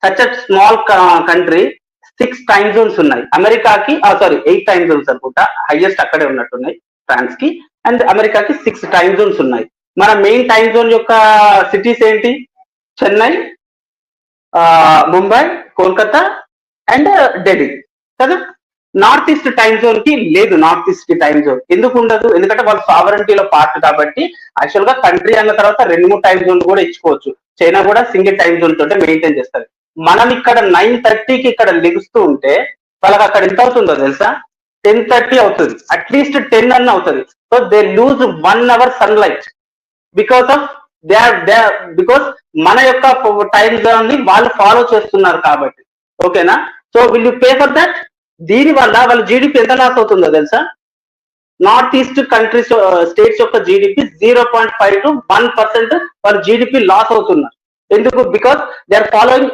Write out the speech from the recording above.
Such a small country 6 time Jones ఉన్నాయి. అమెరికాకి 8 time Jones అనుకుంటా, హైయెస్ట్ అక్కడే ఉన్నట్టున్నాయి ఫ్రాన్స్ కి. అండ్ అమెరికాకి 6 టైమ్ జోన్స్ ఉన్నాయి. మన మెయిన్ టైమ్ జోన్ యొక్క సిటీస్ ఏంటి? చెన్నై, ముంబై, కోల్కతా అండ్ ఢిల్లీ కదా. నార్త్ ఈస్ట్ టైమ్ జోన్ కి లేదు. నార్త్ ఈస్ట్ టైమ్ జోన్ ఎందుకు ఉండదు? ఎందుకంటే వాళ్ళు సావరెంటీలో పార్ట్ కాబట్టి. యాక్చువల్ గా కంట్రీ అన్న తర్వాత 2-3 టైమ్ జోన్ కూడా ఇచ్చుకోవచ్చు. చైనా కూడా సింగిల్ టైమ్ జోన్ తోటే మెయింటైన్ చేస్తారు. మనం ఇక్కడ 9:30కి ఇక్కడ లెగుస్తూ ఉంటే వాళ్ళకి అక్కడ ఎంత అవుతుందో తెలుసా? 10:30 అవుతుంది. అట్లీస్ట్ 10 అన్న అవుతుంది. So they lose 1 hour sunlight because of because మన యొక్క టైం జోన్ ని వాళ్ళు ఫాలో చేస్తున్నారు కాబట్టి. ఓకేనా? So will you pay for that? దీని వల్ల వాళ్ళ జీడిపి ఎంత లాస్ అవుతుందో తెలుసా? నార్త్ ఈస్ట్ కంట్రీస్ స్టేట్స్ యొక్క జీడిపి 0.5 to 1% వాళ్ళ జీడిపి లాస్ అవుతున్నారు. ఎందుకు? Because they are following